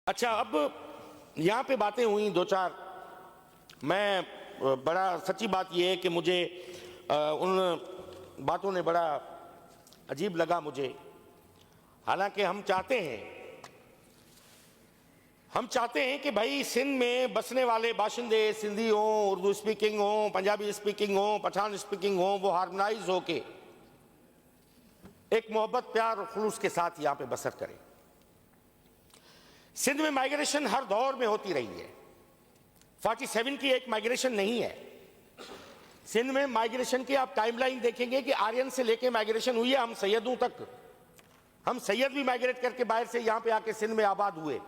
अच्छा, अब यहाँ पे बातें हुई दो चार। मैं बड़ा सच्ची बात यह है कि मुझे उन बातों ने बड़ा अजीब लगा मुझे। हालांकि हम चाहते हैं कि भाई सिंध में बसने वाले बाशिंदे सिंधी हों, उर्दू स्पीकिंग हों, पंजाबी स्पीकिंग हों, पठान स्पीकिंग हों, वो हार्मोनाइज होके एक मोहब्बत प्यार और खुलूस के साथ यहाँ पे बसर करें। सिंध में माइग्रेशन हर दौर में होती रही है। 47 की एक माइग्रेशन नहीं है। सिंध में माइग्रेशन की आप टाइमलाइन देखेंगे कि आर्यन से लेके माइग्रेशन हुई है हम सैयदों तक। हम सैयद भी माइग्रेट करके बाहर से यहां पे आके सिंध में आबाद हुए।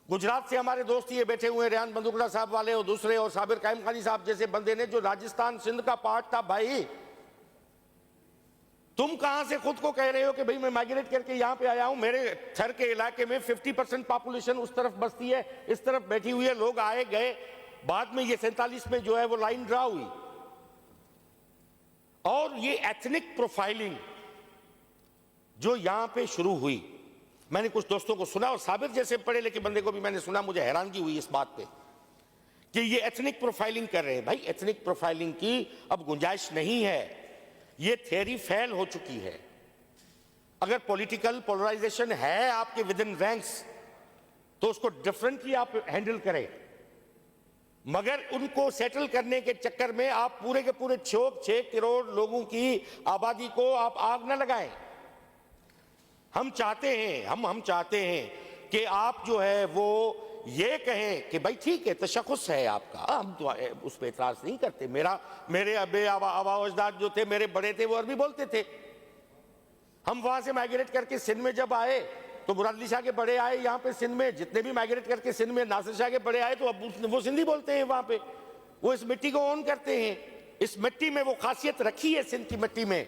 गुजरात से हमारे दोस्त ये बैठे हुए रेहान बंदूकड़ा साहब वाले और दूसरे, और साबिर कायम खानी साहब जैसे बंदे ने, जो राजस्थान सिंध का पार्ट था। भाई तुम कहां से खुद को कह रहे हो कि भाई मैं माइग्रेट करके यहां पे आया हूं? मेरे थर के इलाके में 50% पॉपुलेशन उस तरफ बसती है, इस तरफ बैठी हुई है। लोग आए गए, बाद में ये 47 में जो है वो लाइन ड्रा हुई। और ये एथनिक प्रोफाइलिंग जो यहां पे शुरू हुई, मैंने कुछ दोस्तों को सुना और साबिर जैसे पढ़े लिखे बंदे को भी मैंने सुना, मुझे हैरानगी हुई इस बात पे कि ये एथनिक प्रोफाइलिंग कर रहे हैं। भाई एथनिक प्रोफाइलिंग की अब गुंजाइश नहीं है, ये थ्योरी फेल हो चुकी है। अगर पॉलिटिकल पोलराइजेशन है आपके विद इन रैंक्स तो उसको डिफरेंटली आप हैंडल करें, मगर उनको सेटल करने के चक्कर में आप पूरे के पूरे 6 करोड़ लोगों की आबादी को आप आग न लगाएं। हम चाहते हैं कि आप जो है वो ये कहें कि भाई ठीक है, तशख़्ख़ुस है आपका, हम तो उस पर एतराज़ नहीं करते। मेरे आबा अजदाद जो थे, मेरे बड़े थे, वो अरबी बोलते थे। हम वहां से माइग्रेट करके सिंध में जब आए तो मुरादली शाह के बड़े आए यहाँ पे सिंध में, जितने भी माइग्रेट करके सिंध में नासिर शाह के बड़े आए तो अब वो सिंधी बोलते हैं वहां पे। वो इस मिट्टी को ऑन करते हैं। इस मिट्टी में वो खासियत रखी है सिंध की मिट्टी में।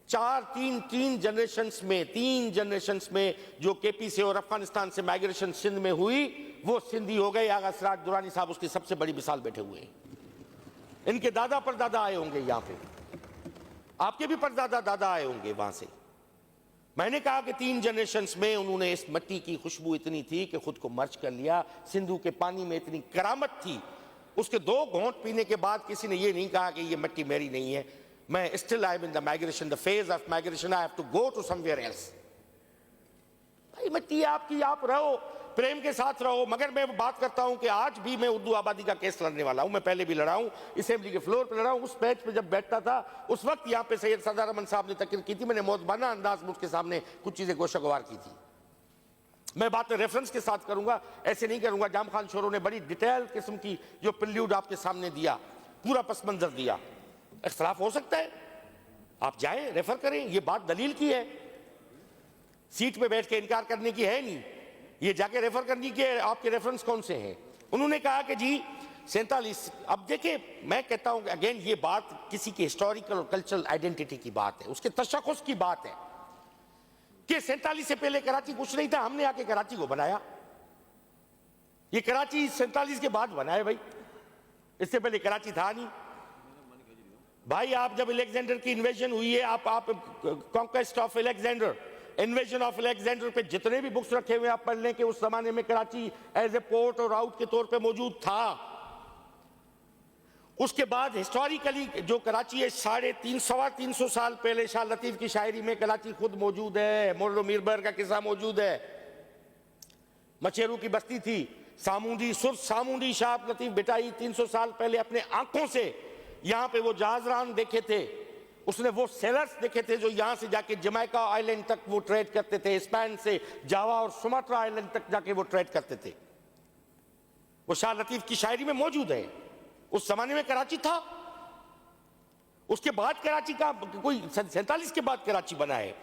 तीन जनरेशंस में जो केपी से और अफगानिस्तान से माइग्रेशन सिंध में हुई, वो सिंधी हो गए। आगा सिराज दुरानी साहब उसकी सबसे बड़ी मिसाल बैठे हुए हैं। इनके दादा परदादा आए होंगे यहाँ पे, आपके भी परदादा दादा आए होंगे वहां से। मैंने कहा कि 3 जनरेशंस में उन्होंने इस मिट्टी की खुशबू इतनी थी कि खुद को मर्ज कर लिया। सिंधु के पानी में इतनी करामत थी, उसके 2 घोंट पीने के बाद किसी ने ये नहीं कहा कि ये मिट्टी मेरी नहीं है। मैं still I am in the migration, the phase of migration, I have to go to somewhere else. भाई मिट्टी आपकी, आप रहो, प्रेम के साथ रहो। मगर मैं बात करता हूं कि आज भी मैं उर्दू आबादी का केस लड़ने वाला हूं। मैं पहले भी लड़ा हूं, असेंबली के फ्लोर पे लड़ा हूं। उस पेज पे जब बैठता था उस वक्त यहां पे सैयद सरदार अमन साहब ने तकरीर की थी। मैंने मौजबाना अंदाज में उसके सामने कुछ चीजें गोशगवार की थी। मैं बात रेफरेंस के साथ करूंगा, ऐसे नहीं करूंगा। जाम खान शोरों ने बड़ी डिटेल किस्म की जो प्रिल्यूड आपके सामने दिया, पूरा पस मंजर दिया। इख्तलाफ हो सकता है, आप जाएं रेफर करें, ये बात दलील की है, सीट पे बैठ के इनकार करने की है नहीं। ये जाके रेफर करनी कि आपके रेफरेंस कौन से हैं। उन्होंने कहा कि जी 47। अब देखिए, मैं कहता हूं अगेन, ये बात किसी की हिस्टोरिकल और कल्चरल आइडेंटिटी की बात है, उसके तशख़्ख़ुस की बात है कि 47 से पहले कराची कुछ नहीं था, हमने आके कराची को बनाया। ये कराची 47 के बाद बना है भाई, इससे पहले कराची था नहीं। भाई आप जब अलेक्जेंडर की इन्वेजन हुई है, आप conquest of Alexander, invasion of Alexander पे जितने भी बुक्स रखे हुए आप पढ़ लें कि उस जमाने में कराची एज ए पोर्ट और आउट के तौर पे मौजूद था। उसके बाद हिस्टोरिकली जो कराची है 350 साल पहले शाह लतीफ की शायरी में कराची खुद मौजूद है। मोर्लो मीरबर का किस्सा मौजूद है। मचेरू की बस्ती थी, सामूंडी शाह लतीफ बिटाई 300 साल पहले अपने आंखों से यहां पे वो जहाजरान देखे थे। उसने वो सेलर्स देखे थे जो यहां से जाके जमैका आइलैंड तक वो ट्रेड करते थे, स्पेन से जावा और सुमात्रा आइलैंड तक जाके वो ट्रेड करते थे। वो शाह लतीफ की शायरी में मौजूद है। उस जमाने में कराची था। उसके बाद कराची का कोई 47 के बाद कराची बना है।